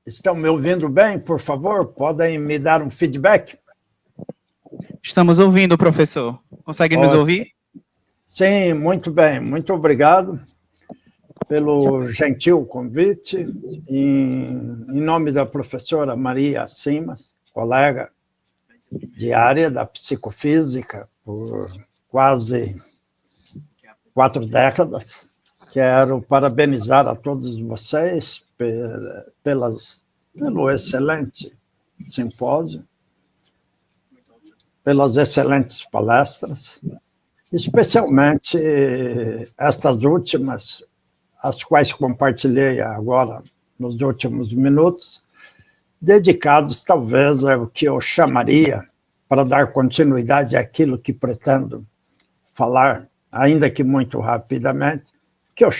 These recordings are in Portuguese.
Estão me ouvindo bem, por favor? Podem me dar um feedback? Estamos ouvindo, professor. Consegue nos ouvir? Sim, muito bem. Muito obrigado pelo gentil convite. Em nome da professora Maria Simas, colega de área da psicofísica por quase 4 décadas, quero parabenizar a todos vocês pelo excelente simpósio, pelas excelentes palestras, especialmente estas últimas, as quais compartilhei agora nos últimos minutos, dedicados talvez ao que eu chamaria, para dar continuidade àquilo que pretendo falar, ainda que muito rapidamente, que eu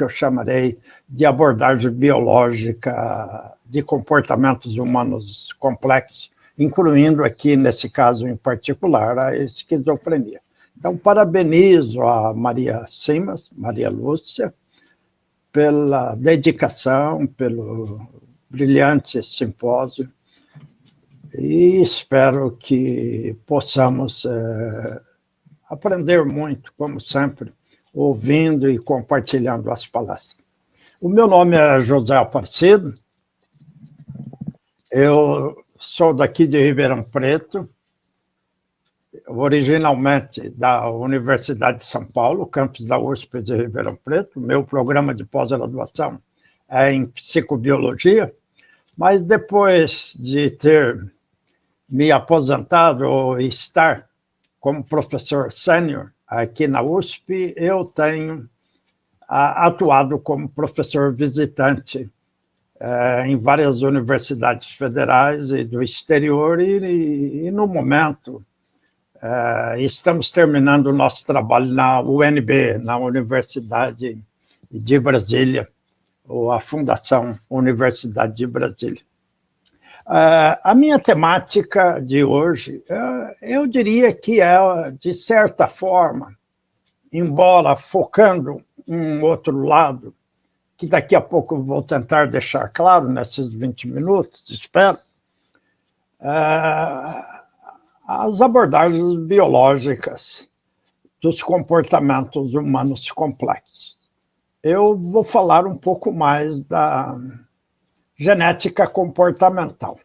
chamarei de abordagem biológica de comportamentos humanos complexos, incluindo aqui, nesse caso em particular, a esquizofrenia. Então, parabenizo a Maria Simas, Maria Lúcia, pela dedicação, pelo brilhante simpósio, e espero que possamos aprender muito, como sempre, ouvindo e compartilhando as palestras. O meu nome é José Aparecido, eu sou daqui de Ribeirão Preto, originalmente da Universidade de São Paulo, campus da USP de Ribeirão Preto. Meu programa de pós-graduação é em psicobiologia, mas depois de ter me aposentado ou estar como professor sênior aqui na USP, eu tenho atuado como professor visitante em várias universidades federais e do exterior, e no momento estamos terminando o nosso trabalho na UNB, na Universidade de Brasília, ou a Fundação Universidade de Brasília. A minha temática de hoje, eu diria que é, de certa forma, embora focando um outro lado, que daqui a pouco eu vou tentar deixar claro nesses 20 minutos, espero, as abordagens biológicas dos comportamentos humanos complexos. Eu vou falar um pouco mais da genética comportamental.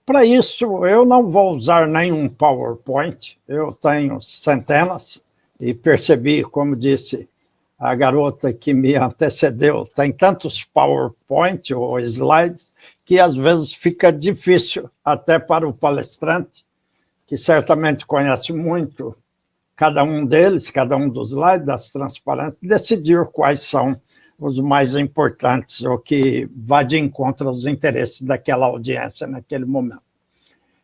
Para isso, eu não vou usar nenhum PowerPoint, eu tenho centenas, e percebi, como disse a garota que me antecedeu, tem tantos PowerPoint ou slides que às vezes fica difícil até para o palestrante, que certamente conhece muito cada um deles, cada um dos slides, das transparências, decidir quais são os mais importantes, ou que vá de encontro aos interesses daquela audiência naquele momento.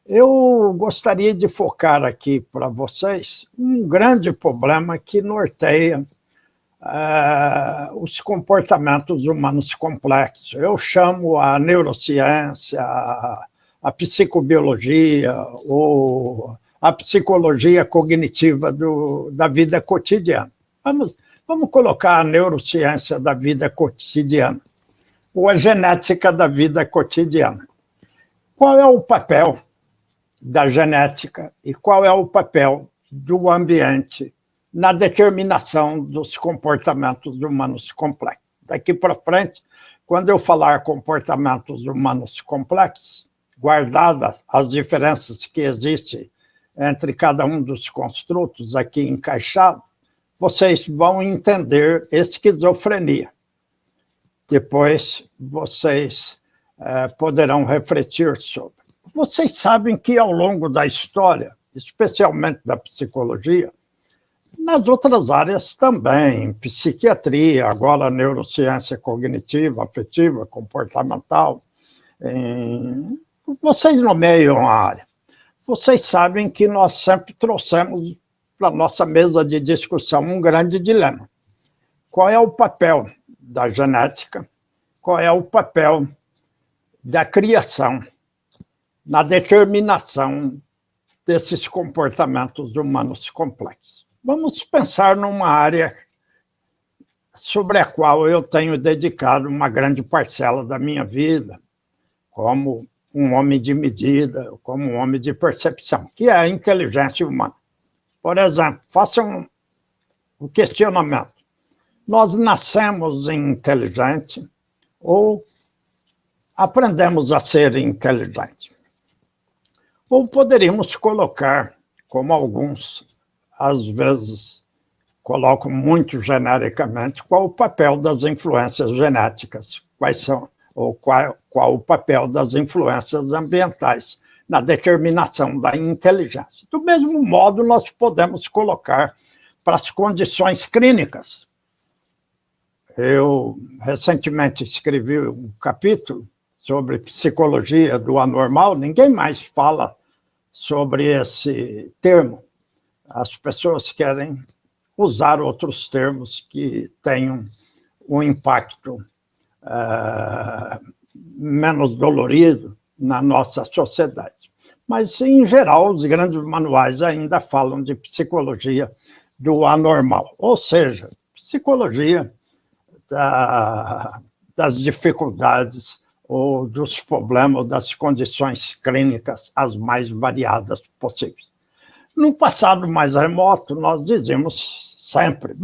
Eu gostaria de focar aqui para vocês um grande problema que norteia os comportamentos humanos complexos. Eu chamo a neurociência, a psicobiologia, ou a psicologia cognitiva da vida cotidiana. Vamos colocar a neurociência da vida cotidiana, ou a genética da vida cotidiana. Qual é o papel da genética e qual é o papel do ambiente na determinação dos comportamentos humanos complexos? Daqui para frente, quando eu falar comportamentos humanos complexos, guardadas as diferenças que existem entre cada um dos construtos aqui encaixados, vocês vão entender esquizofrenia. Depois, vocês poderão refletir sobre. Vocês sabem que, ao longo da história, especialmente da psicologia, nas outras áreas também, psiquiatria, agora neurociência cognitiva, afetiva, comportamental, vocês nomeiam a área. Vocês sabem que nós sempre trouxemos para a nossa mesa de discussão um grande dilema. Qual é o papel da genética? Qual é o papel da criação na determinação desses comportamentos humanos complexos? Vamos pensar numa área sobre a qual eu tenho dedicado uma grande parcela da minha vida, como um homem de medida, como um homem de percepção, que é a inteligência humana. Por exemplo, façam o questionamento. Nós nascemos inteligentes ou aprendemos a ser inteligentes? Ou poderíamos colocar, como alguns, às vezes, colocam muito genericamente, qual o papel das influências genéticas, quais são, ou qual o papel das influências ambientais na determinação da inteligência. Do mesmo modo, nós podemos colocar para as condições clínicas. Eu recentemente escrevi um capítulo sobre psicologia do anormal, ninguém mais fala sobre esse termo. As pessoas querem usar outros termos que tenham um impacto menos dolorido na nossa sociedade. Mas, em geral, os grandes manuais ainda falam de psicologia do anormal, ou seja, psicologia das dificuldades ou dos problemas, das condições clínicas as mais variadas possíveis. No passado mais remoto, nós dizíamos sempre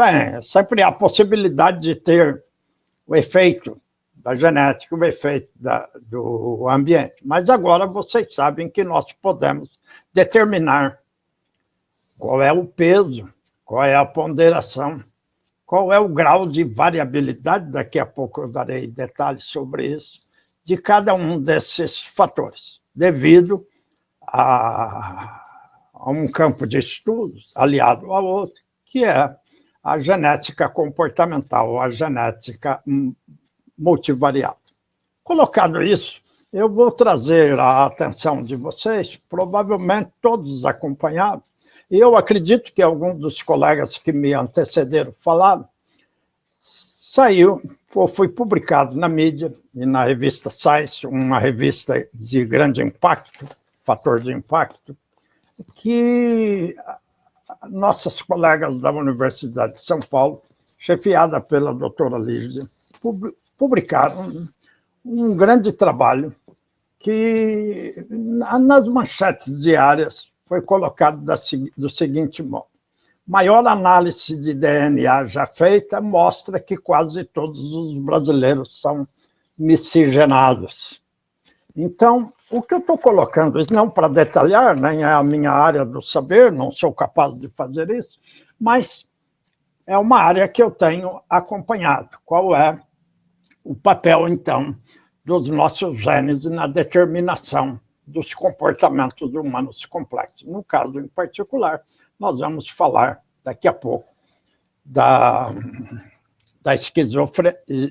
há a possibilidade de ter o efeito da genética, o efeito do ambiente. Mas agora vocês sabem que nós podemos determinar qual é o peso, qual é a ponderação, qual é o grau de variabilidade, daqui a pouco eu darei detalhes sobre isso, de cada um desses fatores, devido a um campo de estudos aliado ao outro, que é a genética comportamental, a genética multivariada. Colocado isso, eu vou trazer a atenção de vocês, provavelmente todos acompanharam, e eu acredito que alguns dos colegas que me antecederam falaram, foi publicado na mídia e na revista Science, uma revista de grande impacto, fator de impacto, que nossas colegas da Universidade de São Paulo, chefiada pela doutora Lígia, publicaram um grande trabalho que, nas manchetes diárias, foi colocado do seguinte modo. Maior análise de DNA já feita mostra que quase todos os brasileiros são miscigenados. Então, o que eu estou colocando, isso não para detalhar, nem é a minha área do saber, não sou capaz de fazer isso, mas é uma área que eu tenho acompanhado. Qual é o papel, então, dos nossos genes na determinação dos comportamentos humanos complexos? No caso em particular, nós vamos falar daqui a pouco da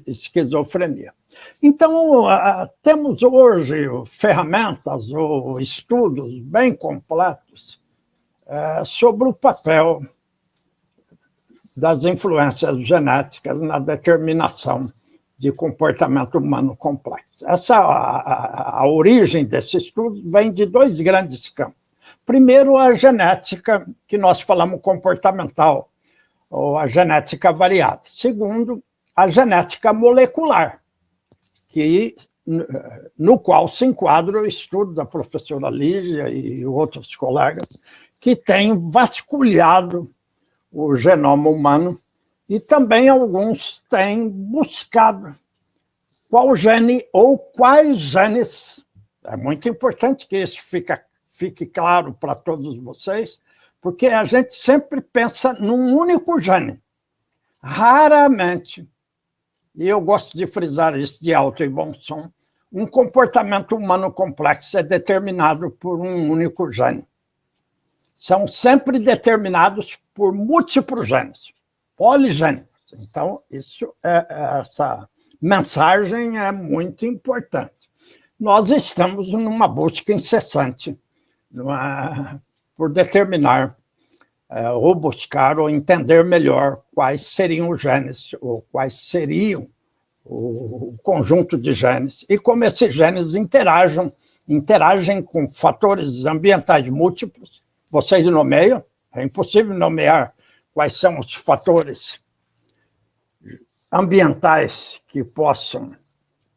esquizofrenia. Então, temos hoje ferramentas ou estudos bem completos sobre o papel das influências genéticas na determinação de comportamento humano complexo. A origem desse estudo vem de dois grandes campos. Primeiro, a genética, que nós falamos comportamental, ou a genética variada. Segundo, a genética molecular, no qual se enquadra o estudo da professora Lígia e outros colegas, que têm vasculhado o genoma humano e também alguns têm buscado qual gene ou quais genes. É muito importante que isso fique claro para todos vocês, porque a gente sempre pensa num único gene. Raramente, e eu gosto de frisar isso de alto e bom som, um comportamento humano complexo é determinado por um único gene. São sempre determinados por múltiplos genes, poligênicos. Então, essa mensagem é muito importante. Nós estamos numa busca incessante por determinar, ou buscar, ou entender melhor quais seriam os genes, ou quais seriam o conjunto de genes, e como esses genes interagem com fatores ambientais múltiplos. Vocês nomeiam, é impossível nomear quais são os fatores ambientais que possam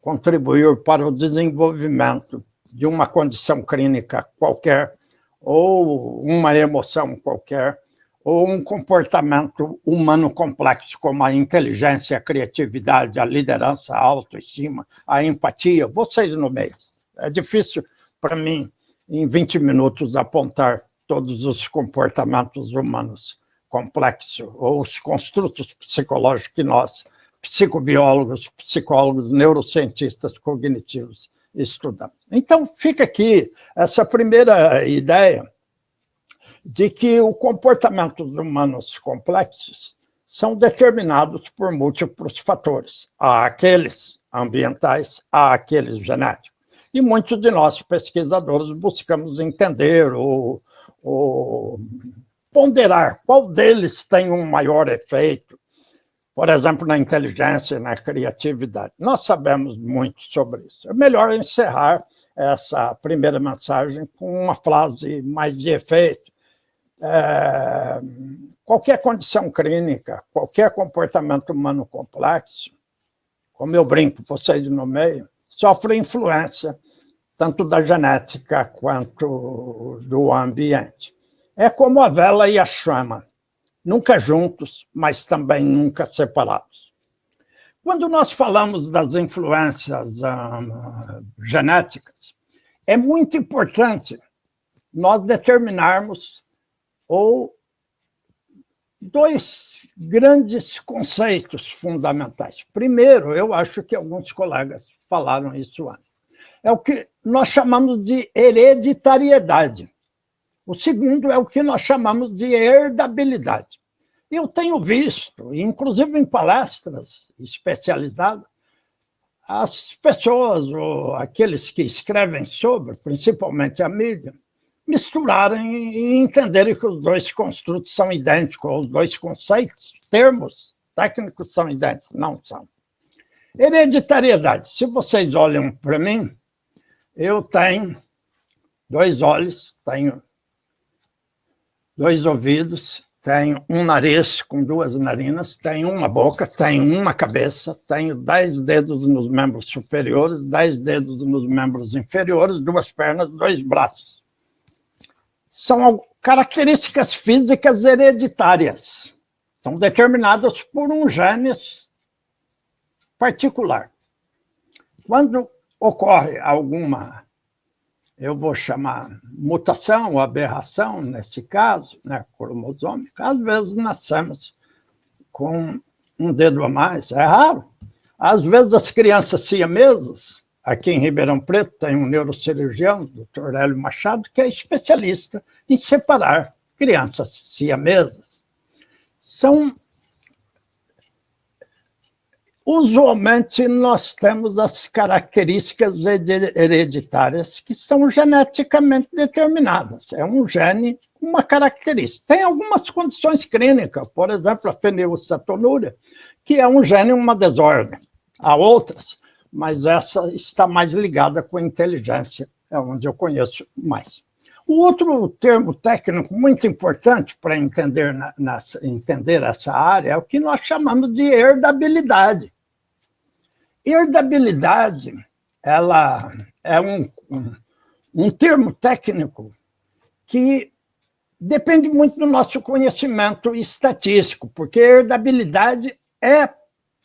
contribuir para o desenvolvimento de uma condição clínica qualquer, ou uma emoção qualquer, ou um comportamento humano complexo, como a inteligência, a criatividade, a liderança, a autoestima, a empatia. Vocês nomeiam. É difícil para mim, em 20 minutos, apontar todos os comportamentos humanos complexos, ou os construtos psicológicos que nós, psicobiólogos, psicólogos, neurocientistas cognitivos, estudamos. Então, fica aqui essa primeira ideia de que os comportamentos humanos complexos são determinados por múltiplos fatores. Há aqueles ambientais, há aqueles genéticos. E muitos de nós, pesquisadores, buscamos entender ou ponderar qual deles tem um maior efeito, por exemplo, na inteligência, na criatividade. Nós sabemos muito sobre isso. É melhor encerrar essa primeira mensagem com uma frase mais de efeito. Qualquer condição clínica, qualquer comportamento humano complexo, como eu brinco, vocês nomeiam, sofre influência tanto da genética quanto do ambiente. É como a vela e a chama, nunca juntos, mas também nunca separados. Quando nós falamos das influências genéticas, é muito importante nós determinarmos dois grandes conceitos fundamentais. Primeiro, eu acho que alguns colegas falaram isso antes. É o que nós chamamos de hereditariedade. O segundo é o que nós chamamos de herdabilidade. Eu tenho visto, inclusive em palestras especializadas, as pessoas, ou aqueles que escrevem sobre, principalmente a mídia, misturarem e entenderem que os dois construtos são idênticos, os dois conceitos, termos técnicos são idênticos. Não são. Hereditariedade. Se vocês olham para mim, eu tenho 2 olhos, tenho 2 ouvidos, tenho um nariz com 2 narinas, tenho uma boca, tenho uma cabeça, tenho 10 dedos nos membros superiores, 10 dedos nos membros inferiores, 2 pernas, 2 braços. São características físicas hereditárias. São determinadas por um gene particular. Quando ocorre alguma, eu vou chamar mutação ou aberração, nesse caso, né, cromosômica, às vezes nascemos com um dedo a mais, é raro. Às vezes as crianças siamesas, aqui em Ribeirão Preto tem um neurocirurgião, o Dr. Hélio Machado, que é especialista em separar crianças siamesas. Usualmente, nós temos as características hereditárias que são geneticamente determinadas. É um gene, uma característica. Tem algumas condições clínicas, por exemplo, a fenilcetonúria, que é um gene, uma desordem. Há outras, mas essa está mais ligada com a inteligência, é onde eu conheço mais. O outro termo técnico muito importante para entender essa área é o que nós chamamos de herdabilidade. Herdabilidade, ela é um termo técnico que depende muito do nosso conhecimento estatístico, porque herdabilidade é,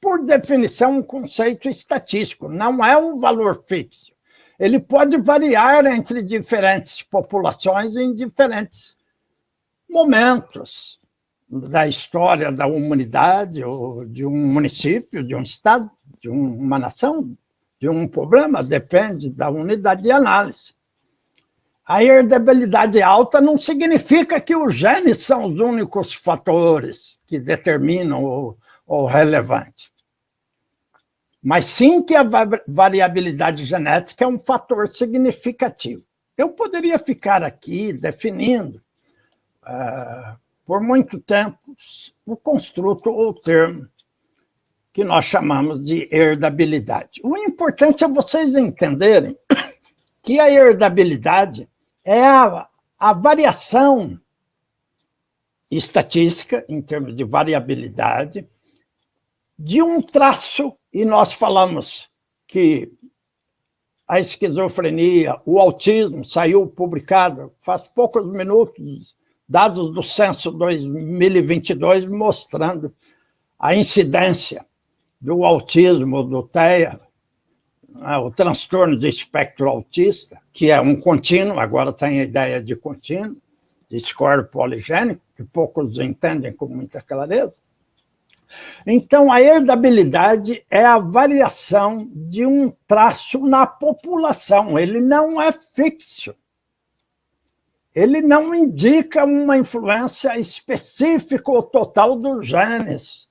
por definição, um conceito estatístico, não é um valor fixo. Ele pode variar entre diferentes populações em diferentes momentos da história da humanidade, ou de um município, de um estado, de uma nação, de um problema, depende da unidade de análise. A herdabilidade alta não significa que os genes são os únicos fatores que determinam o relevante, mas sim que a variabilidade genética é um fator significativo. Eu poderia ficar aqui definindo, por muito tempo, o construto ou termo que nós chamamos de herdabilidade. O importante é vocês entenderem que a herdabilidade é a variação estatística, em termos de variabilidade, de um traço, e nós falamos que a esquizofrenia, o autismo, saiu publicado faz poucos minutos, dados do censo 2022, mostrando a incidência do autismo, do TEA, o transtorno de espectro autista, que é um contínuo, agora tem a ideia de contínuo, de score poligênico, que poucos entendem com muita clareza. Então, a herdabilidade é a variação de um traço na população, ele não é fixo. Ele não indica uma influência específica ou total dos genes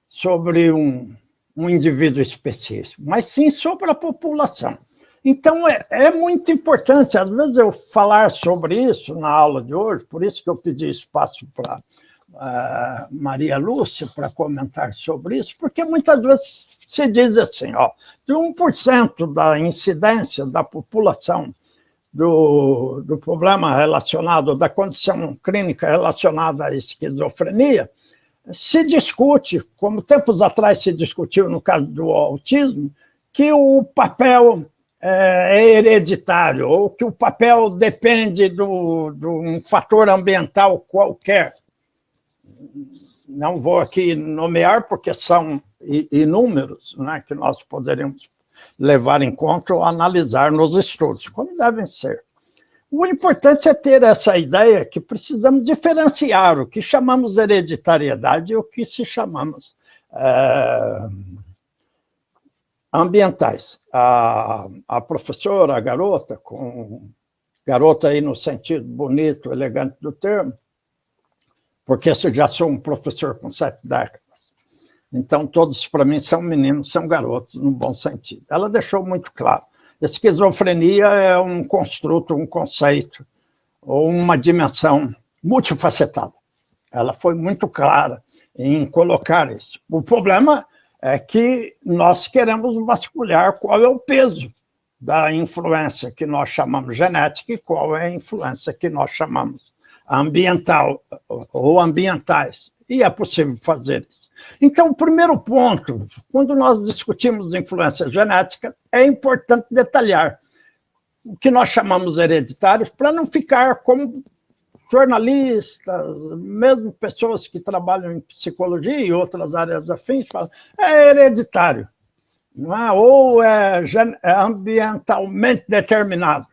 sobre um indivíduo específico, mas sim sobre a população. Então, é muito importante, às vezes, eu falar sobre isso na aula de hoje, por isso que eu pedi espaço para Maria Lúcia para comentar sobre isso, porque muitas vezes se diz assim, de 1% da incidência da população do problema relacionado, da condição clínica relacionada à esquizofrenia, se discute, como tempos atrás se discutiu no caso do autismo, que o papel é hereditário, ou que o papel depende de um fator ambiental qualquer. Não vou aqui nomear, porque são inúmeros, né, que nós poderíamos levar em conta ou analisar nos estudos, como devem ser. O importante é ter essa ideia que precisamos diferenciar o que chamamos de hereditariedade e o que se chamamos ambientais. A professora, a garota, garota aí no sentido bonito, elegante do termo, porque eu já sou um professor com 7 décadas. Então, todos, para mim, são meninos, são garotos, no bom sentido. Ela deixou muito claro. Esquizofrenia é um construto, um conceito, ou uma dimensão multifacetada. Ela foi muito clara em colocar isso. O problema é que nós queremos vasculhar qual é o peso da influência que nós chamamos genética e qual é a influência que nós chamamos ambiental ou ambientais. E é possível fazer isso. Então, o primeiro ponto, quando nós discutimos influência genética, é importante detalhar o que nós chamamos hereditários, para não ficar como jornalistas, mesmo pessoas que trabalham em psicologia e outras áreas afins, falam, é hereditário, não é? Ou é ambientalmente determinado,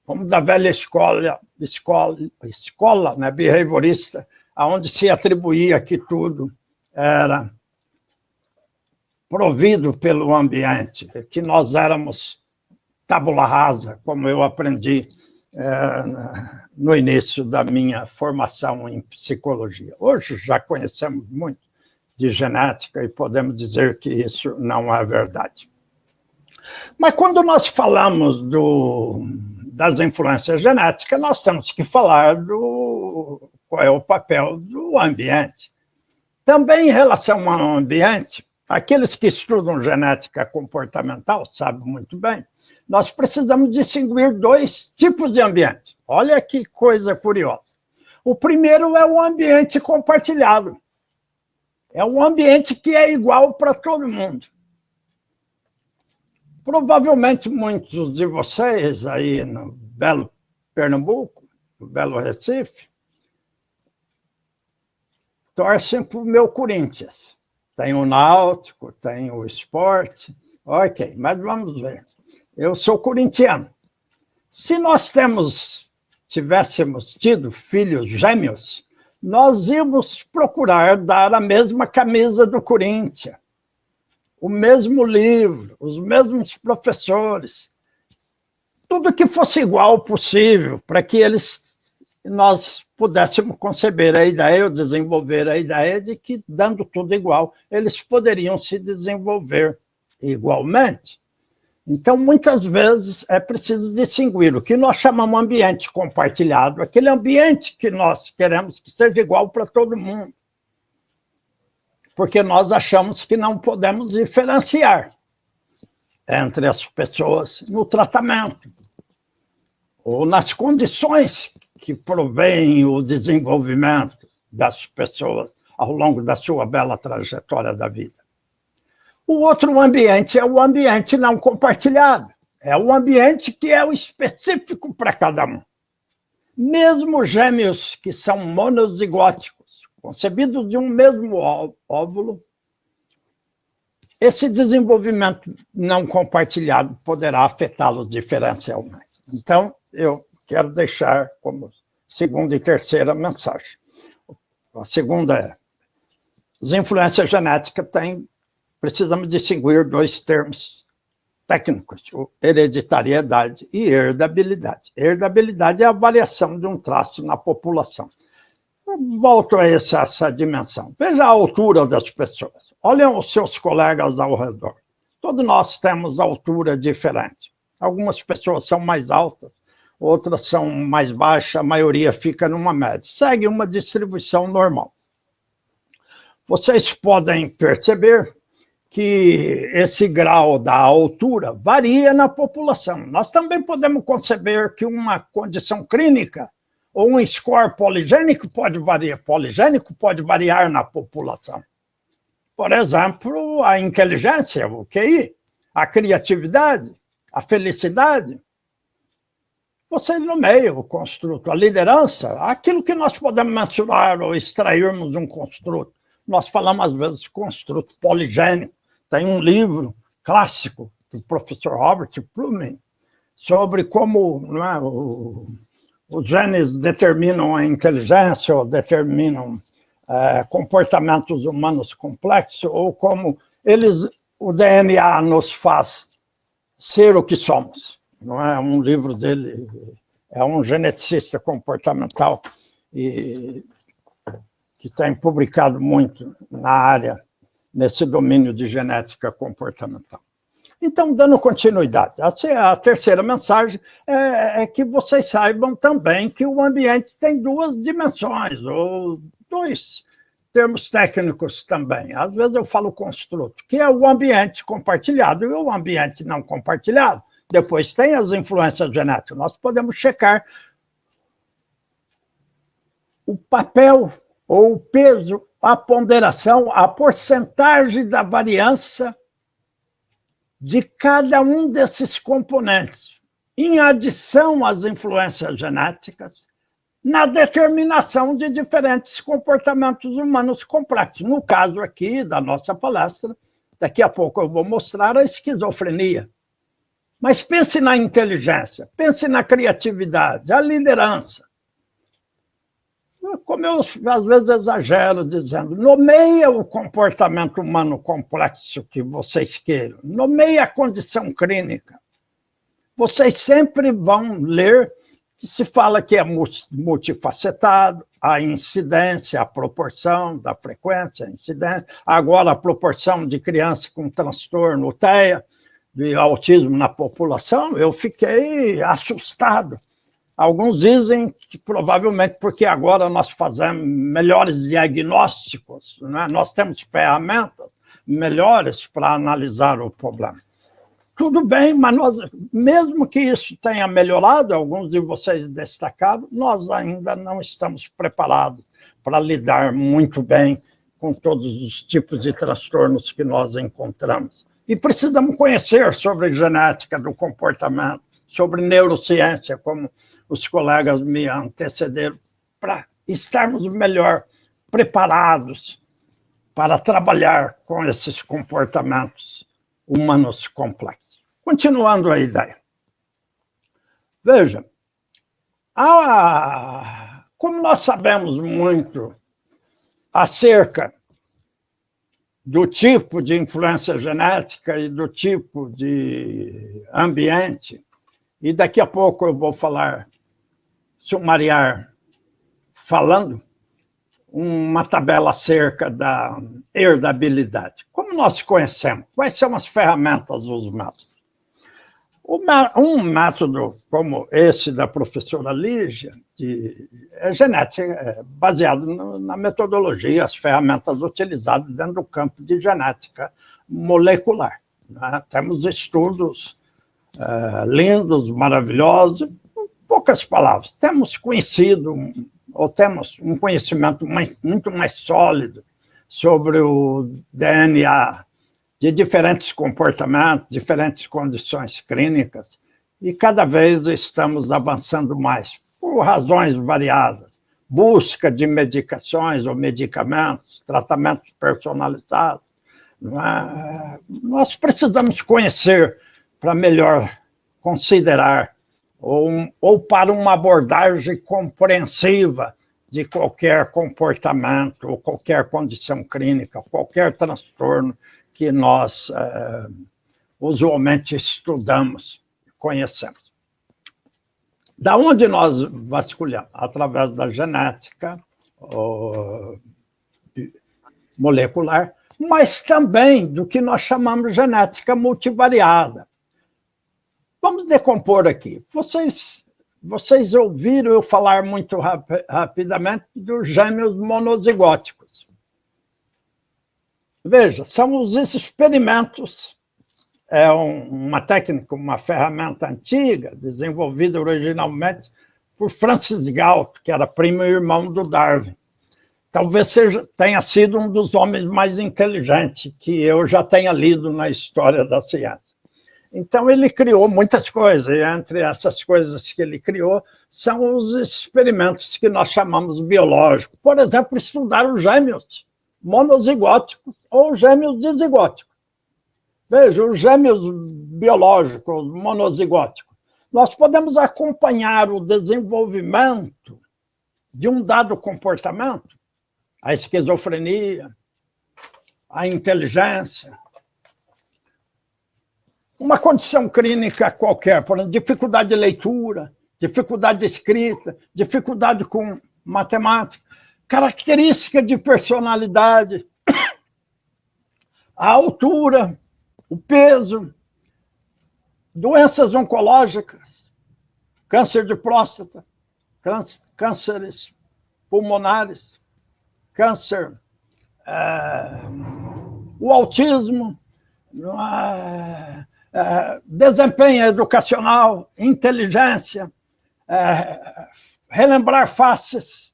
como da velha escola né, behaviorista, onde se atribuía que tudo era provido pelo ambiente, que nós éramos tábula rasa, como eu aprendi no início da minha formação em psicologia. Hoje já conhecemos muito de genética e podemos dizer que isso não é verdade. Mas quando nós falamos das influências genéticas, nós temos que falar qual é o papel do ambiente. Também em relação ao ambiente, aqueles que estudam genética comportamental sabem muito bem, nós precisamos distinguir 2 tipos de ambiente. Olha que coisa curiosa. O primeiro é o ambiente compartilhado. É um ambiente que é igual para todo mundo. Provavelmente muitos de vocês aí no belo Pernambuco, no belo Recife, torcem para o meu Corinthians. Tem o Náutico, tem o Sport. Ok, mas vamos ver. Eu sou corintiano. Se nós tivéssemos tido filhos gêmeos, nós íamos procurar dar a mesma camisa do Corinthians, o mesmo livro, os mesmos professores, tudo que fosse igual possível, para que nós pudéssemos conceber a ideia, ou desenvolver a ideia de que, dando tudo igual, eles poderiam se desenvolver igualmente. Então, muitas vezes, é preciso distinguir o que nós chamamos de ambiente compartilhado, aquele ambiente que nós queremos que seja igual para todo mundo, porque nós achamos que não podemos diferenciar entre as pessoas no tratamento ou nas condições que provém o desenvolvimento das pessoas ao longo da sua bela trajetória da vida. O outro ambiente é o ambiente não compartilhado. É o ambiente que é o específico para cada um. Mesmo gêmeos que são monozigóticos, concebidos de um mesmo óvulo, esse desenvolvimento não compartilhado poderá afetá-los diferencialmente. Então, eu quero deixar como segunda e terceira mensagem. A segunda é: as influências genéticas precisamos distinguir dois termos técnicos, hereditariedade e herdabilidade. Herdabilidade é a variação de um traço na população. Volto a essa dimensão. Veja a altura das pessoas. Olhem os seus colegas ao redor. Todos nós temos altura diferente. Algumas pessoas são mais altas, outras são mais baixas, a maioria fica numa média. Segue uma distribuição normal. Vocês podem perceber que esse grau da altura varia na população. Nós também podemos conceber que uma condição clínica ou um score poligênico pode variar na população. Por exemplo, a inteligência, o QI, a criatividade, a felicidade. Vocês nomeiam o construto, a liderança, aquilo que nós podemos mensurar ou extrairmos de um construto. Nós falamos, às vezes, de construto poligênico. Tem um livro clássico do professor Robert Plumin sobre como os genes determinam a inteligência ou determinam comportamentos humanos complexos, ou como o DNA nos faz ser o que somos. Não é um livro dele, é um geneticista comportamental e que tem publicado muito na área, nesse domínio de genética comportamental. Então, dando continuidade, a terceira mensagem é que vocês saibam também que o ambiente tem duas dimensões, ou dois termos técnicos também. Às vezes eu falo construto, que é o ambiente compartilhado e o ambiente não compartilhado. Depois tem as influências genéticas. Nós podemos checar o papel ou o peso, a ponderação, a porcentagem da variância de cada um desses componentes, em adição às influências genéticas, na determinação de diferentes comportamentos humanos complexos. No caso aqui da nossa palestra, daqui a pouco eu vou mostrar a esquizofrenia. Mas pense na inteligência, pense na criatividade, a liderança. Como eu, às vezes, exagero dizendo, nomeia o comportamento humano complexo que vocês queiram, nomeia a condição clínica. Vocês sempre vão ler que se fala que é multifacetado, a incidência, a proporção da frequência, a incidência, agora a proporção de criança com transtorno TEA, de autismo na população, eu fiquei assustado. Alguns dizem que provavelmente porque agora nós fazemos melhores diagnósticos, né? Nós temos ferramentas melhores para analisar o problema. Tudo bem, mas mesmo que isso tenha melhorado, alguns de vocês destacaram, nós ainda não estamos preparados para lidar muito bem com todos os tipos de transtornos que nós encontramos. E precisamos conhecer sobre genética do comportamento, sobre neurociência, como os colegas me antecederam, para estarmos melhor preparados para trabalhar com esses comportamentos humanos complexos. Continuando a ideia. Veja, como nós sabemos muito acerca do tipo de influência genética e do tipo de ambiente, e daqui a pouco eu vou sumariar, falando uma tabela acerca da herdabilidade. Como nós conhecemos? Quais são as ferramentas dos métodos? Um método como esse da professora Lígia, é genética, baseado na metodologia, as ferramentas utilizadas dentro do campo de genética molecular. Né? Temos estudos lindos, maravilhosos, em poucas palavras. Temos conhecido, ou temos um conhecimento muito mais sólido sobre o DNA de diferentes comportamentos, diferentes condições clínicas, e cada vez estamos avançando mais, por razões variadas. Busca de medicações ou medicamentos, tratamentos personalizados. Nós precisamos conhecer para melhor considerar ou para uma abordagem compreensiva de qualquer comportamento ou qualquer condição clínica, qualquer transtorno que nós usualmente estudamos, conhecemos. Da onde nós vasculhamos? Através da genética molecular, mas também do que nós chamamos de genética multivariada. Vamos decompor aqui. Vocês ouviram eu falar muito rapidamente dos gêmeos monozigóticos. Veja, são os experimentos, é uma técnica, uma ferramenta antiga, desenvolvida originalmente por Francis Galton, que era primo e irmão do Darwin. Talvez tenha sido um dos homens mais inteligentes que eu já tenha lido na história da ciência. Então, ele criou muitas coisas, e entre essas coisas que ele criou são os experimentos que nós chamamos biológicos. Por exemplo, estudar os gêmeos monozigóticos ou gêmeos dizigóticos. Veja, os gêmeos biológicos monozigóticos. Nós podemos acompanhar o desenvolvimento de um dado comportamento, a esquizofrenia, a inteligência, uma condição clínica qualquer, por exemplo, dificuldade de leitura, dificuldade de escrita, dificuldade com matemática, característica de personalidade, a altura, o peso, doenças oncológicas, câncer de próstata, cânceres pulmonares, câncer, o autismo, desempenho educacional, inteligência, relembrar faces,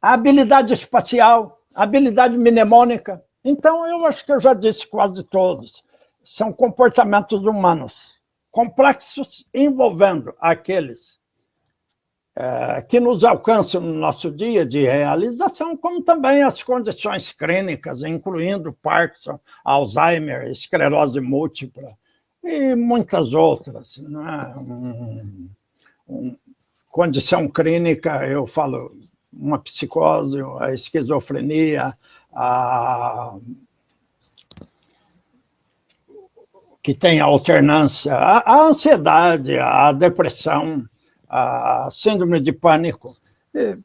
a habilidade espacial, a habilidade mnemônica. Então, eu acho que eu já disse quase todos. São comportamentos humanos complexos, envolvendo aqueles que nos alcançam no nosso dia de realização, como também as condições clínicas, incluindo Parkinson, Alzheimer, esclerose múltipla e muitas outras. Né? Condição clínica, eu falo, uma psicose, a esquizofrenia, que tem alternância, a ansiedade, a depressão, a síndrome de pânico. E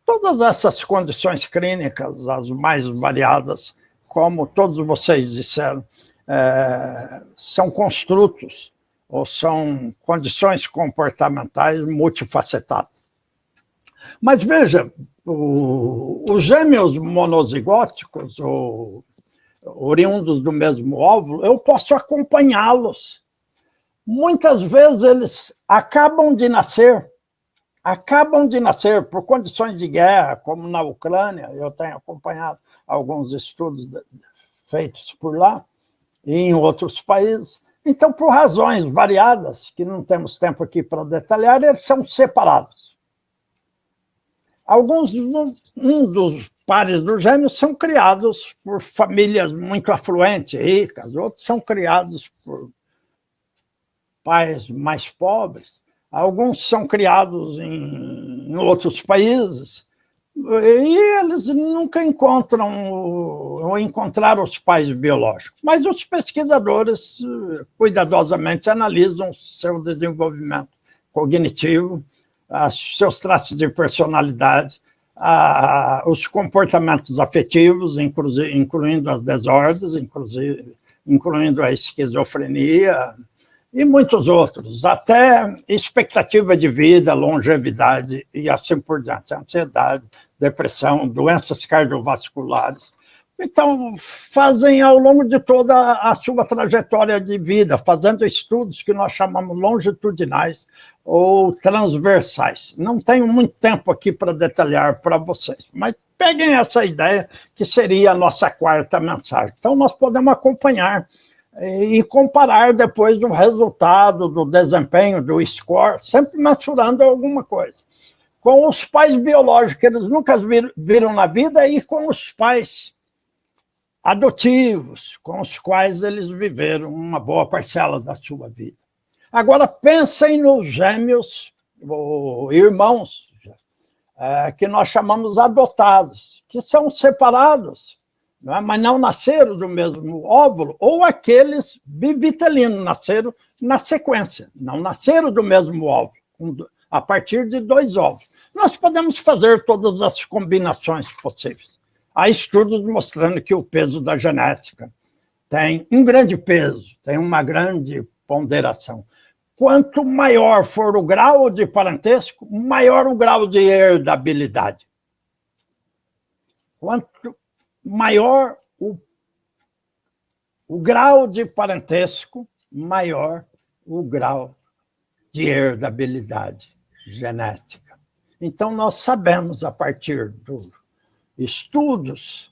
todas essas condições clínicas, as mais variadas, como todos vocês disseram, são construtos ou são condições comportamentais multifacetadas. Mas veja, os gêmeos monozigóticos, ou oriundos do mesmo óvulo, eu posso acompanhá-los. Muitas vezes eles acabam de nascer por condições de guerra, como na Ucrânia. Eu tenho acompanhado alguns estudos feitos por lá e em outros países. Então, por razões variadas, que não temos tempo aqui para detalhar, eles são separados. Um dos pares dos gêmeos são criados por famílias muito afluentes, ricas, outros são criados por pais mais pobres, alguns são criados em outros países, e eles nunca encontraram os pais biológicos. Mas os pesquisadores cuidadosamente analisam seu desenvolvimento cognitivo, seus traços de personalidade, os comportamentos afetivos, incluindo as desordens, incluindo a esquizofrenia, e muitos outros, até expectativa de vida, longevidade e assim por diante, ansiedade, depressão, doenças cardiovasculares. Então, fazem ao longo de toda a sua trajetória de vida, fazendo estudos que nós chamamos longitudinais ou transversais. Não tenho muito tempo aqui para detalhar para vocês, mas Peguem essa ideia, que seria a nossa quarta mensagem. Então, nós podemos acompanhar e comparar depois o resultado, do desempenho, do score, sempre mensurando alguma coisa. Com os pais biológicos, que eles nunca viram na vida, e com os pais adotivos, com os quais eles viveram uma boa parcela da sua vida. Agora, pensem nos gêmeos, ou irmãos, que nós chamamos adotados, que são separados, não é? Mas não nasceram do mesmo óvulo, ou aqueles bivitelinos, nasceram na sequência, não nasceram do mesmo óvulo, a partir de 2 óvulos. Nós podemos fazer todas as combinações possíveis. Há estudos mostrando que o peso da genética tem um grande peso, tem uma grande ponderação. Quanto maior for o grau de parentesco, maior o grau de herdabilidade. Quanto maior o grau de parentesco, maior o grau de herdabilidade genética. Então, nós sabemos, a partir dos estudos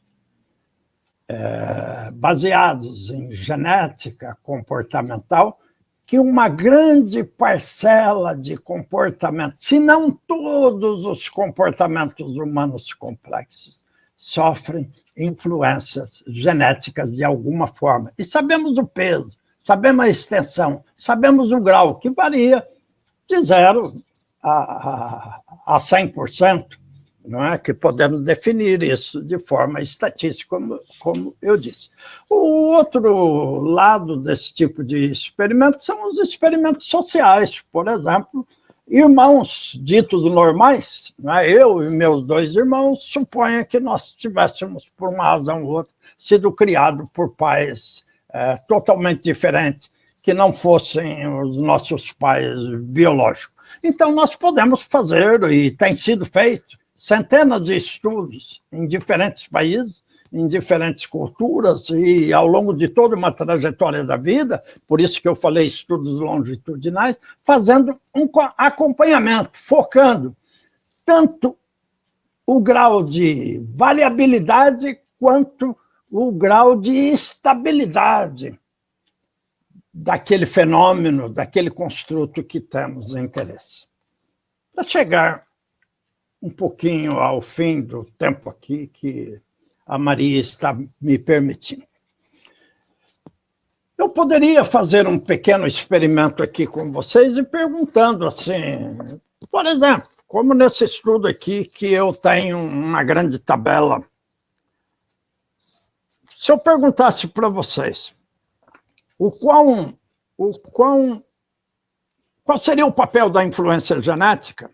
baseados em genética comportamental, que uma grande parcela de comportamentos, se não todos os comportamentos humanos complexos, sofrem influências genéticas de alguma forma. E sabemos o peso, sabemos a extensão, sabemos o grau, que varia de 0 a 100%, não é? Que podemos definir isso de forma estatística, como eu disse. O outro lado desse tipo de experimento são os experimentos sociais. Por exemplo, irmãos ditos normais, não é? Eu e meus 2 irmãos, suponha que nós tivéssemos, por uma razão ou outra, sido criados por pais totalmente diferentes, que não fossem os nossos pais biológicos. Então, nós podemos fazer, e tem sido feito, centenas de estudos em diferentes países, em diferentes culturas, e ao longo de toda uma trajetória da vida, por isso que eu falei estudos longitudinais, fazendo um acompanhamento, focando tanto o grau de variabilidade quanto o grau de estabilidade daquele fenômeno, daquele construto que temos interesse. Para chegar um pouquinho ao fim do tempo aqui que a Maria está me permitindo. Eu poderia fazer um pequeno experimento aqui com vocês e perguntando assim, por exemplo, como nesse estudo aqui que eu tenho uma grande tabela. Se eu perguntasse para vocês qual seria o papel da influência genética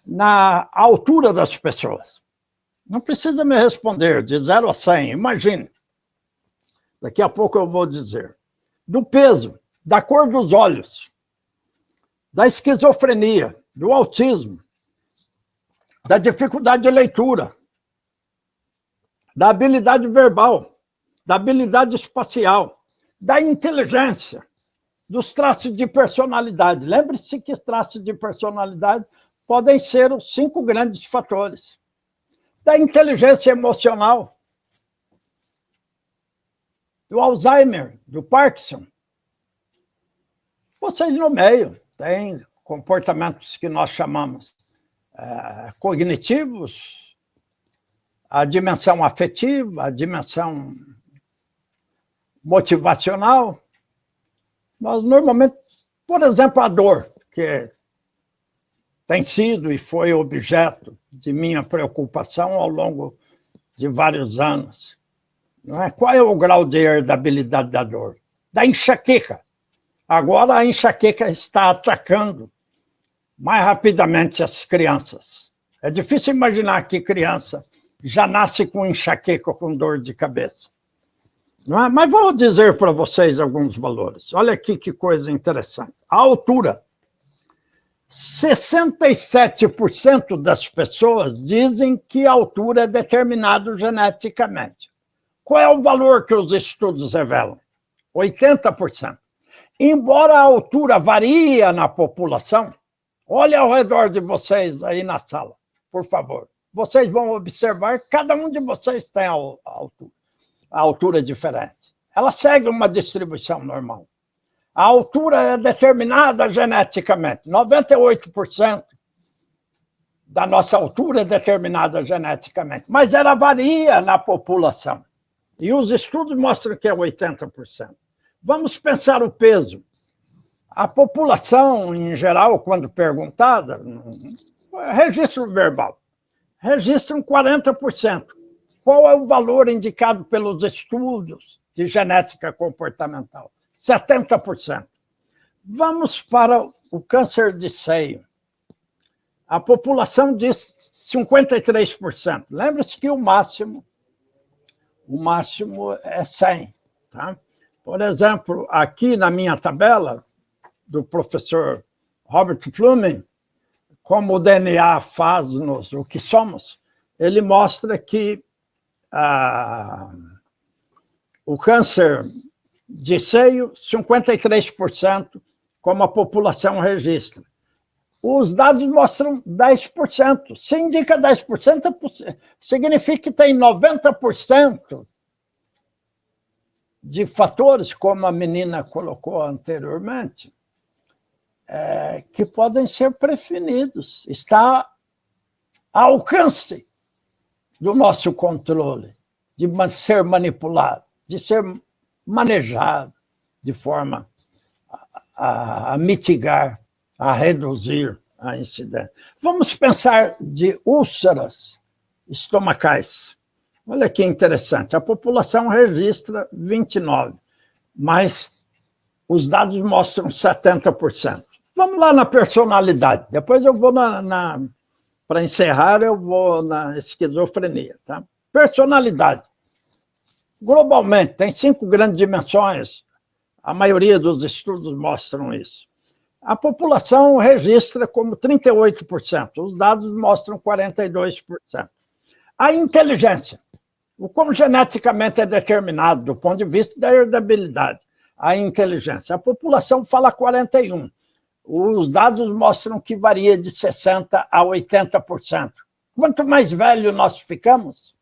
na altura das pessoas? Não precisa me responder de 0 a 100, imagine. Daqui a pouco eu vou dizer. Do peso, da cor dos olhos, da esquizofrenia, do autismo, da dificuldade de leitura, da habilidade verbal, da habilidade espacial, da inteligência, dos traços de personalidade. Lembre-se que traços de personalidade podem ser os 5 grandes fatores. Da inteligência emocional, do Alzheimer, do Parkinson. Vocês nomeiam, tem comportamentos que nós chamamos cognitivos, a dimensão afetiva, a dimensão motivacional. Nós normalmente, por exemplo, a dor, que tem sido e foi objeto de minha preocupação ao longo de vários anos. Não é? Qual é o grau de herdabilidade da dor? Da enxaqueca. Agora a enxaqueca está atacando mais rapidamente as crianças. É difícil imaginar que criança já nasce com enxaqueca, com dor de cabeça. Não é? Mas vou dizer para vocês alguns valores. Olha aqui que coisa interessante. A altura. 67% das pessoas dizem que a altura é determinada geneticamente. Qual é o valor que os estudos revelam? 80%. Embora a altura varie na população, olhe ao redor de vocês aí na sala, por favor. vocês vão observar que cada um de vocês tem a altura diferente. Ela segue uma distribuição normal. A altura é determinada geneticamente. 98% da nossa altura é determinada geneticamente, mas ela varia na população. E os estudos mostram que é 80%. Vamos pensar o peso. A população, em geral, quando perguntada, registro verbal, registram 40%. Qual é o valor indicado pelos estudos de genética comportamental? 70%. Vamos para o câncer de seio. A população diz 53%. Lembre-se que o máximo é 100. Tá? Por exemplo, aqui na minha tabela, do professor Robert Flumen, como o DNA faz-nos o que somos, ele mostra que o câncer de seio, 53%, como a população registra. Os dados mostram 10%. Se indica 10%, significa que tem 90% de fatores, como a menina colocou anteriormente, que podem ser prevenidos. Está ao alcance do nosso controle, de ser manipulado, de ser manejado de forma a mitigar, a reduzir a incidência. Vamos pensar de úlceras estomacais. Olha que interessante. A população registra 29%, mas os dados mostram 70%. Vamos lá na personalidade. Depois eu vou para encerrar, eu vou na esquizofrenia. Tá? Personalidade. Globalmente, tem 5 grandes dimensões. A maioria dos estudos mostram isso. A população registra como 38%. Os dados mostram 42%. A inteligência. O como geneticamente é determinado do ponto de vista da herdabilidade. A inteligência. A população fala 41%. Os dados mostram que varia de 60% a 80%. Quanto mais velho nós ficamos,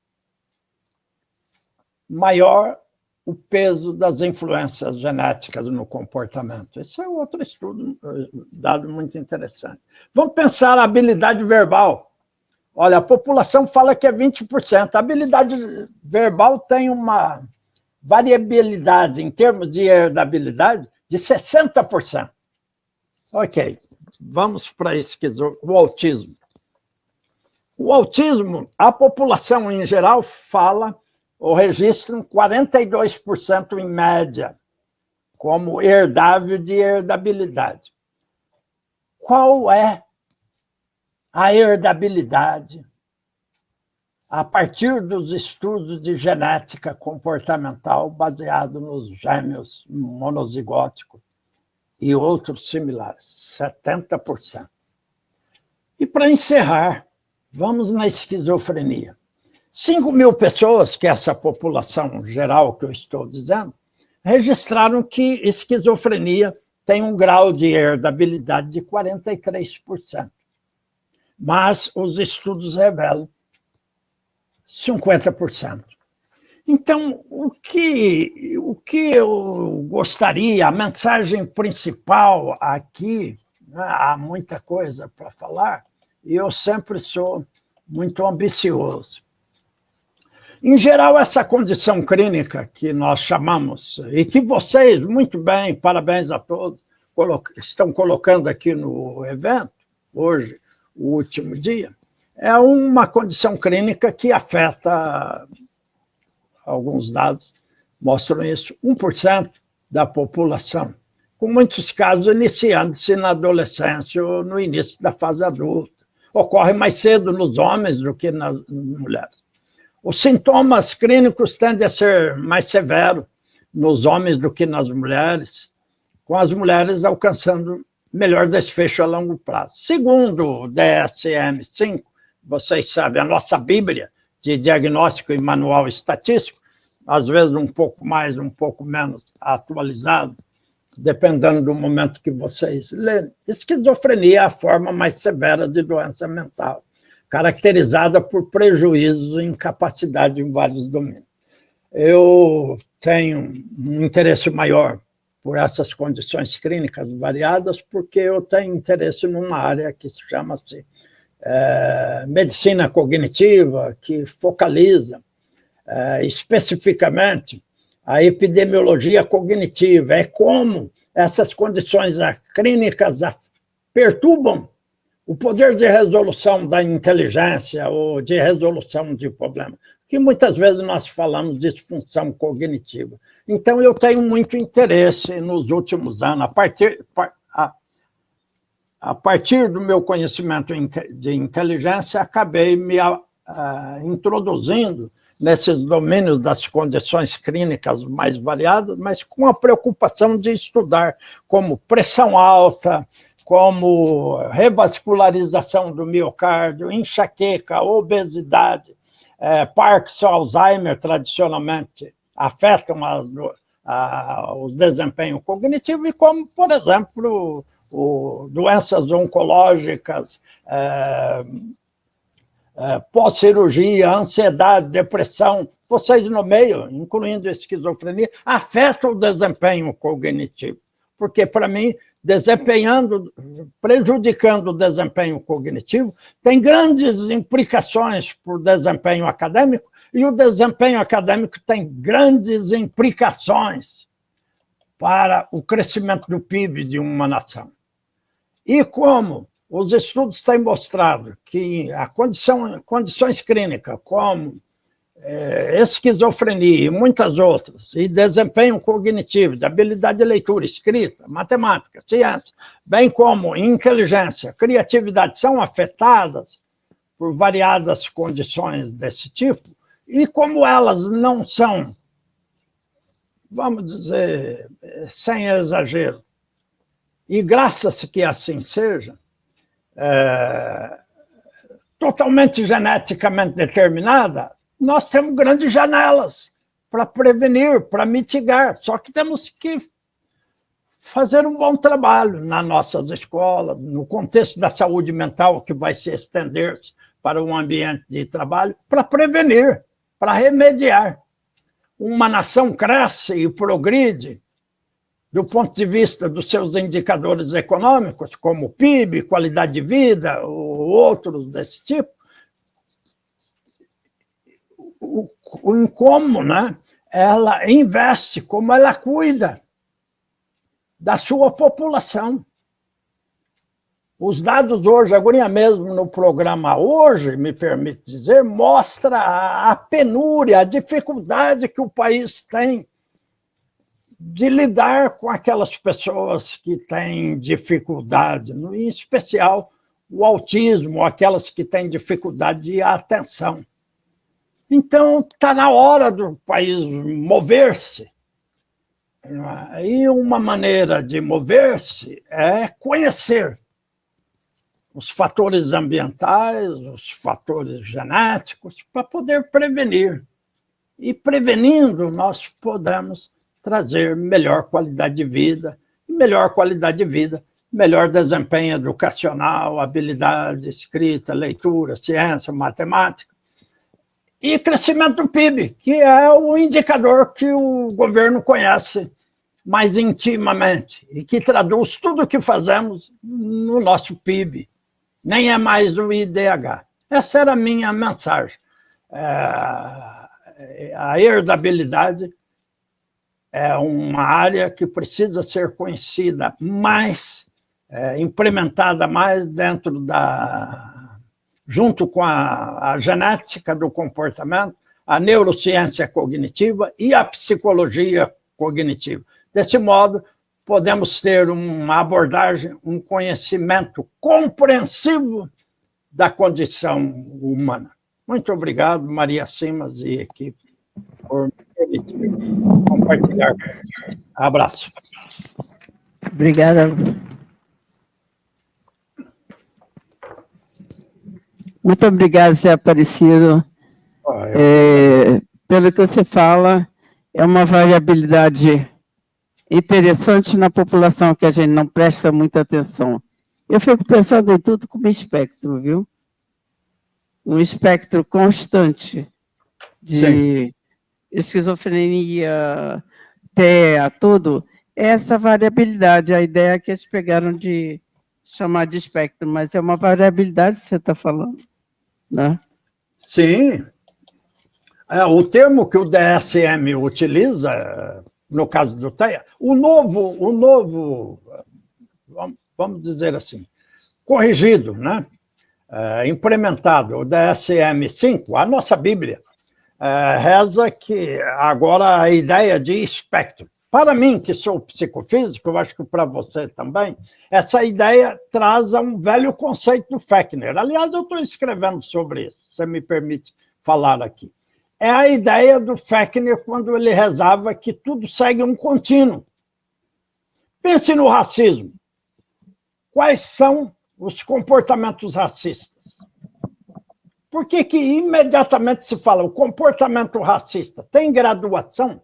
maior o peso das influências genéticas no comportamento. Esse é outro estudo, dado muito interessante. Vamos pensar a habilidade verbal. Olha, a população fala que é 20%. A habilidade verbal tem uma variabilidade em termos de herdabilidade de 60%. Ok, vamos para o autismo. O autismo, a população em geral fala ou registram 42% em média como herdável de herdabilidade. Qual é a herdabilidade a partir dos estudos de genética comportamental baseado nos gêmeos monozigóticos e outros similares? 70%. E para encerrar, vamos na esquizofrenia. 5.000 pessoas, que é essa população geral que eu estou dizendo, registraram que esquizofrenia tem um grau de herdabilidade de 43%. Mas os estudos revelam 50%. Então, o que eu gostaria, a mensagem principal aqui, né, há muita coisa para falar, e eu sempre sou muito ambicioso. Em geral, essa condição clínica que nós chamamos, e que vocês, muito bem, parabéns a todos, estão colocando aqui no evento, hoje, o último dia, é uma condição clínica que afeta, alguns dados mostram isso, 1% da população, com muitos casos iniciando-se na adolescência ou no início da fase adulta. Ocorre mais cedo nos homens do que nas mulheres. Os sintomas clínicos tendem a ser mais severos nos homens do que nas mulheres, com as mulheres alcançando melhor desfecho a longo prazo. Segundo o DSM-5, vocês sabem, a nossa Bíblia de diagnóstico e manual estatístico, às vezes um pouco mais, um pouco menos atualizado, dependendo do momento que vocês lerem. Esquizofrenia é a forma mais severa de doença mental, caracterizada por prejuízos e incapacidade em vários domínios. Eu tenho um interesse maior por essas condições clínicas variadas, porque eu tenho interesse numa área que se chama-se medicina cognitiva, que focaliza especificamente a epidemiologia cognitiva, é como essas condições clínicas perturbam o poder de resolução da inteligência ou de resolução de problemas, que muitas vezes nós falamos de disfunção cognitiva. Então, eu tenho muito interesse nos últimos anos, a partir do meu conhecimento de inteligência, acabei me introduzindo nesses domínios das condições clínicas mais variadas, mas com a preocupação de estudar como pressão alta, como revascularização do miocárdio, enxaqueca, obesidade, Parkinson, Alzheimer, tradicionalmente, afetam o desempenho cognitivo, e como, por exemplo, doenças oncológicas, pós-cirurgia, ansiedade, depressão, vocês nomeiam, incluindo esquizofrenia, afetam o desempenho cognitivo. Porque, para mim, prejudicando o desempenho cognitivo, tem grandes implicações para o desempenho acadêmico, e o desempenho acadêmico tem grandes implicações para o crescimento do PIB de uma nação. E como os estudos têm mostrado que condições clínicas, como esquizofrenia e muitas outras, e desempenho cognitivo, de habilidade de leitura, escrita, matemática, ciência, bem como inteligência, criatividade, são afetadas por variadas condições desse tipo, e como elas não são, vamos dizer, sem exagero, e graças que assim seja, totalmente geneticamente determinada, nós temos grandes janelas para prevenir, para mitigar, só que temos que fazer um bom trabalho nas nossas escolas, no contexto da saúde mental, que vai se estender para um ambiente de trabalho, para prevenir, para remediar. Uma nação cresce e progride do ponto de vista dos seus indicadores econômicos, como PIB, qualidade de vida, ou outros desse tipo, em como, né, ela investe, como ela cuida da sua população. Os dados hoje, agora mesmo no programa Hoje, me permite dizer, mostra a penúria, a dificuldade que o país tem de lidar com aquelas pessoas que têm dificuldade, em especial o autismo, aquelas que têm dificuldade de atenção. Então, está na hora do país mover-se. E uma maneira de mover-se é conhecer os fatores ambientais, os fatores genéticos, para poder prevenir. E prevenindo, nós podemos trazer melhor qualidade de vida, melhor desempenho educacional, habilidade, escrita, leitura, ciência, matemática, e crescimento do PIB, que é o indicador que o governo conhece mais intimamente e que traduz tudo o que fazemos no nosso PIB. Nem é mais o IDH. Essa era a minha mensagem. A herdabilidade é uma área que precisa ser conhecida mais, implementada mais dentro junto com a genética do comportamento, a neurociência cognitiva e a psicologia cognitiva. Desse modo, podemos ter uma abordagem, um conhecimento compreensivo da condição humana. Muito obrigado, Maria Simas e equipe, por me permitir compartilhar. Abraço. Obrigada. Muito obrigada, Zé Aparecido. Pelo que você fala, é uma variabilidade interessante na população que a gente não presta muita atenção. Eu fico pensando em tudo como espectro, viu? um espectro constante de Sim. esquizofrenia, TEA, tudo, essa variabilidade, a ideia que eles pegaram de chamar de espectro, mas é uma variabilidade que você está falando, né? Sim. O termo que o DSM utiliza, no caso do TEA, o novo, vamos dizer assim, corrigido, né? Implementado, o DSM-5, a nossa Bíblia, reza que agora a ideia de espectro. Para mim, que sou psicofísico, eu acho que para você também, essa ideia traz um velho conceito do Fechner. Aliás, eu estou escrevendo sobre isso, se você me permite falar aqui. É a ideia do Fechner quando ele rezava que tudo segue um contínuo. Pense no racismo. Quais são os comportamentos racistas? Por que imediatamente se fala o comportamento racista tem graduação?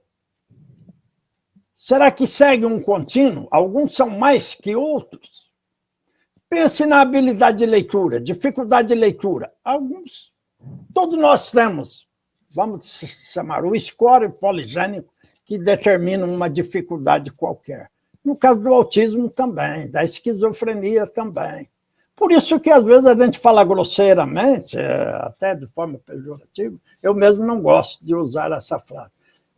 Será que segue um contínuo? Alguns são mais que outros? Pense na habilidade de leitura, dificuldade de leitura. Alguns, todos nós temos, vamos chamar o score poligênico, que determina uma dificuldade qualquer. No caso do autismo também, da esquizofrenia também. Por isso que, às vezes, a gente fala grosseiramente, até de forma pejorativa, eu mesmo não gosto de usar essa frase,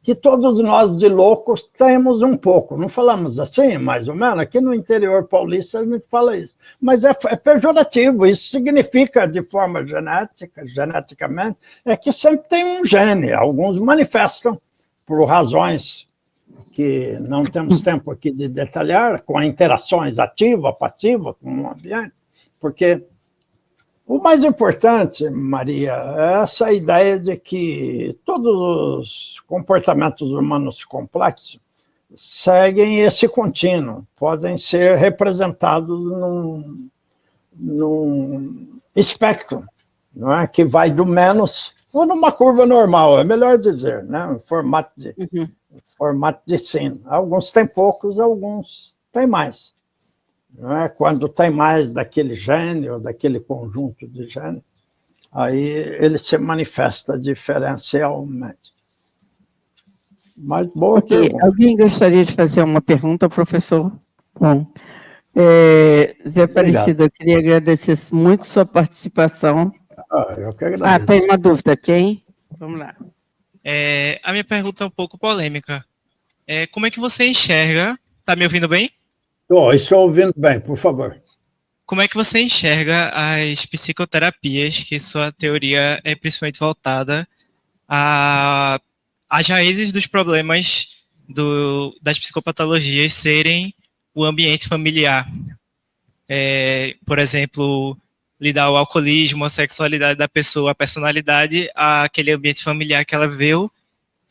que todos nós de loucos temos um pouco. Não falamos assim, mais ou menos? Aqui no interior paulista a gente fala isso. Mas é pejorativo, isso significa, de forma geneticamente, é que sempre tem um gene. Alguns manifestam por razões que não temos tempo aqui de detalhar, com interações ativa, passiva com o ambiente, porque o mais importante, Maria, é essa ideia de que todos os comportamentos humanos complexos seguem esse contínuo, podem ser representados num espectro, não é? Que vai do menos, ou numa curva normal, é melhor dizer, né? Em formato de sino. Alguns têm poucos, alguns têm mais. Não é? Quando tem mais daquele gene ou daquele conjunto de genes, aí ele se manifesta diferencialmente. Mas boa pergunta. Alguém gostaria de fazer uma pergunta ao professor? Bom, Zé Aparecido, eu queria agradecer muito sua participação. Eu que agradeço. Tem uma dúvida, quem? Vamos lá. A minha pergunta é um pouco polêmica. Como é que você enxerga... Está me ouvindo bem? Estou ouvindo bem, por favor. Como é que você enxerga as psicoterapias, que sua teoria é principalmente voltada às raízes dos problemas das psicopatologias serem o ambiente familiar? Por exemplo, lidar o alcoolismo, a sexualidade da pessoa, a personalidade, àquele ambiente familiar que ela viveu,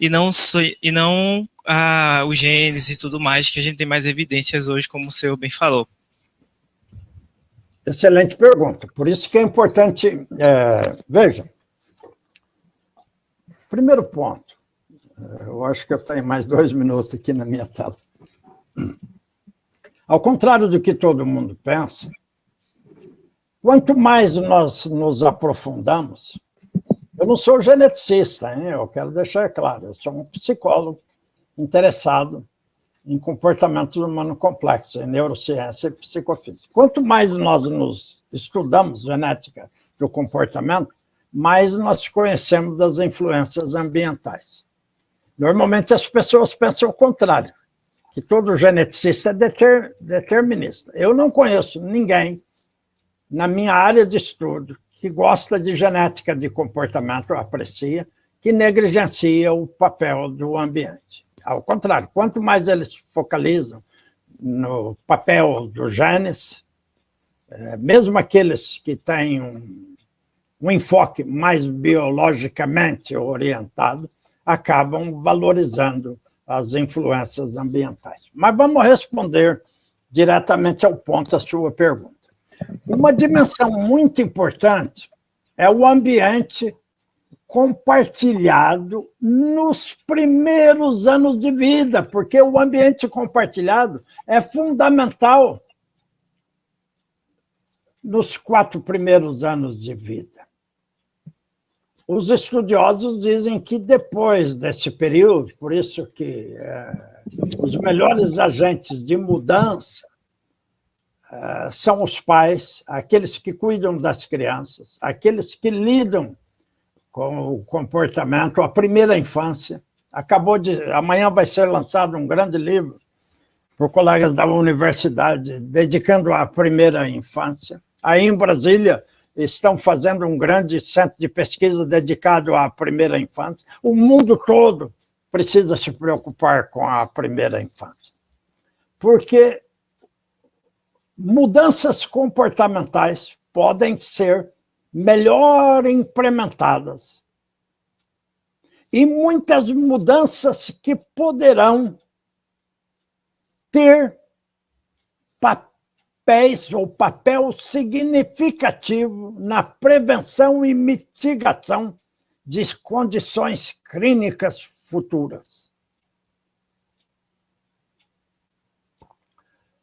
e não os genes e tudo mais, que a gente tem mais evidências hoje, como o senhor bem falou. Excelente pergunta. Por isso que é importante... veja, primeiro ponto, eu acho que eu tenho mais 2 minutos aqui na minha tela. Ao contrário do que todo mundo pensa, quanto mais nós nos aprofundamos... Eu não sou geneticista, hein? Eu quero deixar claro, eu sou um psicólogo interessado em comportamento humano complexo, em neurociência e psicofísica. Quanto mais nós nos estudamos genética do comportamento, mais nós conhecemos das influências ambientais. Normalmente as pessoas pensam o contrário, que todo geneticista é determinista. Eu não conheço ninguém na minha área de estudo que gosta de genética de comportamento, aprecia, que negligencia o papel do ambiente. Ao contrário, quanto mais eles focalizam no papel dos genes, mesmo aqueles que têm um enfoque mais biologicamente orientado, acabam valorizando as influências ambientais. Mas vamos responder diretamente ao ponto da sua pergunta. Uma dimensão muito importante é o ambiente compartilhado nos primeiros anos de vida, porque o ambiente compartilhado é fundamental nos 4 primeiros anos de vida. os estudiosos dizem que depois desse período, por isso que os melhores agentes de mudança são os pais, aqueles que cuidam das crianças, aqueles que lidam com o comportamento, a primeira infância. Amanhã vai ser lançado um grande livro por colegas da universidade, dedicando à primeira infância. Aí em Brasília estão fazendo um grande centro de pesquisa dedicado à primeira infância. O mundo todo precisa se preocupar com a primeira infância, porque mudanças comportamentais podem ser melhor implementadas. E muitas mudanças que poderão ter papel significativo na prevenção e mitigação de condições clínicas futuras.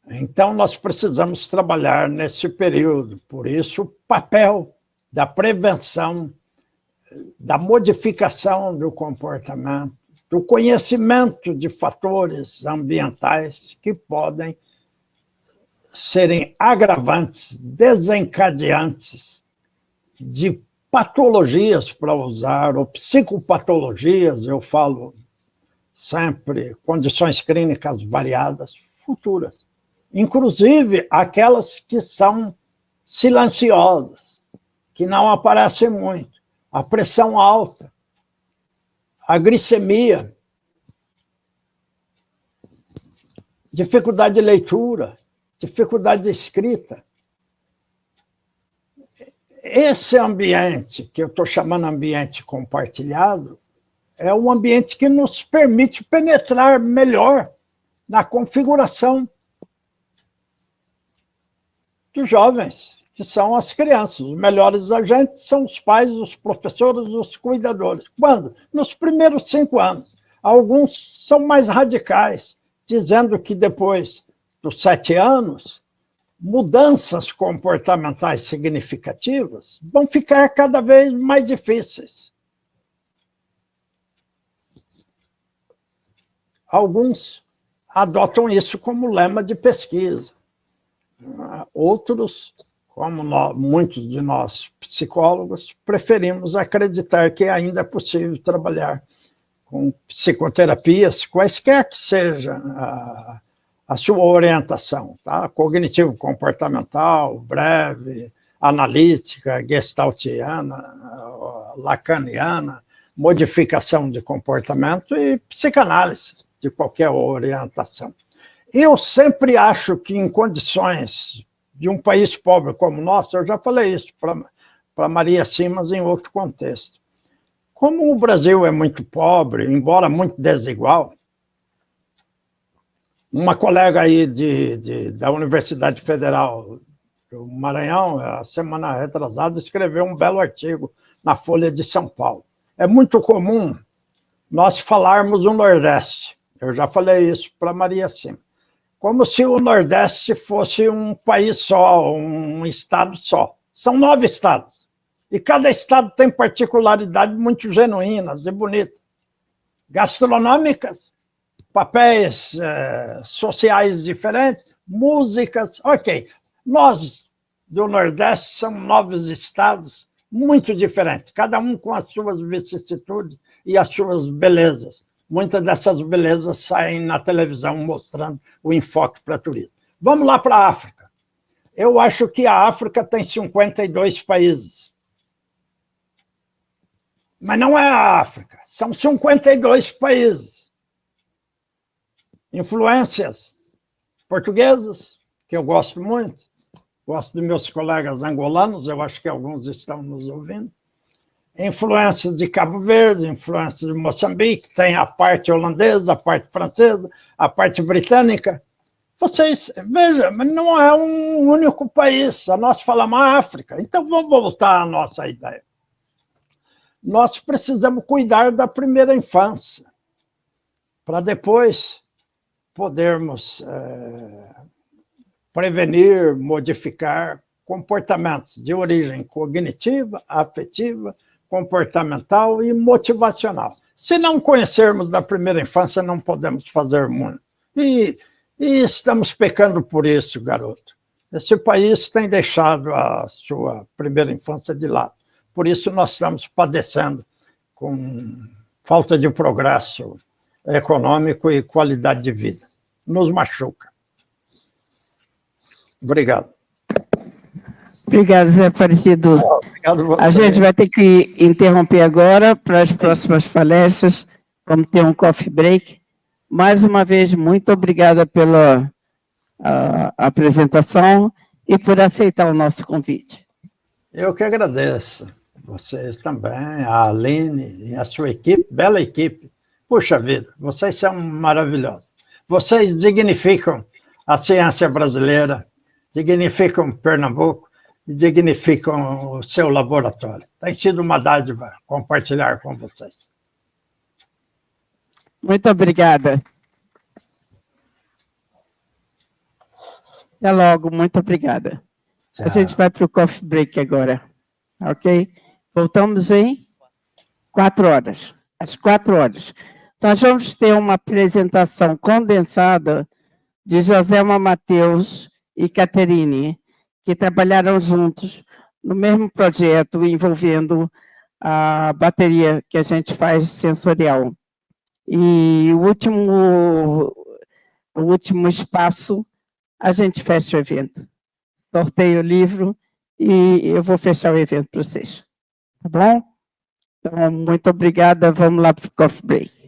Então, nós precisamos trabalhar nesse período. Por isso, o papel da prevenção, da modificação do comportamento, do conhecimento de fatores ambientais que podem serem agravantes, desencadeantes de patologias, para usar, ou psicopatologias, eu falo sempre, condições clínicas variadas, futuras. Inclusive aquelas que são silenciosas, que não aparecem muito. A pressão alta, a glicemia, dificuldade de leitura, dificuldade de escrita. Esse ambiente, que eu estou chamando ambiente compartilhado, é um ambiente que nos permite penetrar melhor na configuração dos jovens, que são as crianças. Os melhores agentes são os pais, os professores, os cuidadores. Quando? Nos primeiros 5 anos. Alguns são mais radicais, dizendo que depois dos 7 anos, mudanças comportamentais significativas vão ficar cada vez mais difíceis. Alguns adotam isso como lema de pesquisa. Outros, como muitos de nós psicólogos, preferimos acreditar que ainda é possível trabalhar com psicoterapias, quaisquer que seja a sua orientação, tá? Cognitivo-comportamental, breve, analítica, gestaltiana, lacaniana, modificação de comportamento e psicanálise de qualquer orientação. Eu sempre acho que em condições de um país pobre como o nosso, eu já falei isso para Maria Simas em outro contexto. Como o Brasil é muito pobre, embora muito desigual, uma colega aí da Universidade Federal do Maranhão, a semana retrasada, escreveu um belo artigo na Folha de São Paulo. É muito comum nós falarmos o Nordeste. Eu já falei isso para Maria Simas. Como se o Nordeste fosse um país só, um estado só. São 9 estados. E cada estado tem particularidades muito genuínas e bonitas. Gastronômicas, papéis sociais diferentes, músicas, ok. Nós, do Nordeste, somos 9 estados muito diferentes, cada um com as suas vicissitudes e as suas belezas. Muitas dessas belezas saem na televisão mostrando o enfoque para turismo. Vamos lá para a África. Eu acho que a África tem 52 países. Mas não é a África, são 52 países. Influências portuguesas, que eu gosto muito, gosto dos meus colegas angolanos, eu acho que alguns estão nos ouvindo. Influências de Cabo Verde, influências de Moçambique, tem a parte holandesa, a parte francesa, a parte britânica. Vocês, vejam, mas não é um único país, nós falamos África, então vamos voltar à nossa ideia. Nós precisamos cuidar da primeira infância, para depois podermos prevenir, modificar comportamentos de origem cognitiva, afetiva, comportamental e motivacional. Se não conhecermos da primeira infância, não podemos fazer muito. E estamos pecando por isso, garoto. Esse país tem deixado a sua primeira infância de lado. Por isso nós estamos padecendo com falta de progresso econômico e qualidade de vida. Nos machuca. Obrigado. Obrigado, Zé Aparecido. Obrigado a você. A gente vai ter que interromper agora para as próximas palestras. Vamos ter um coffee break. Mais uma vez, muito obrigada pela apresentação e por aceitar o nosso convite. Eu que agradeço. Vocês também, a Aline e a sua equipe, bela equipe. Puxa vida, vocês são maravilhosos. Vocês dignificam a ciência brasileira, dignificam Pernambuco e dignificam o seu laboratório. Tem sido uma dádiva compartilhar com vocês. Muito obrigada. Até logo, muito obrigada. Tchau. A gente vai para o coffee break agora, ok? Voltamos em 4 horas, às 4 horas. Nós vamos ter uma apresentação condensada de Joselma Mateus e Caterine, que trabalharam juntos no mesmo projeto envolvendo a bateria que a gente faz sensorial. E o último espaço, a gente fecha o evento. Sorteio o livro e eu vou fechar o evento para vocês. Tá bom? Então, muito obrigada. Vamos lá para o coffee break.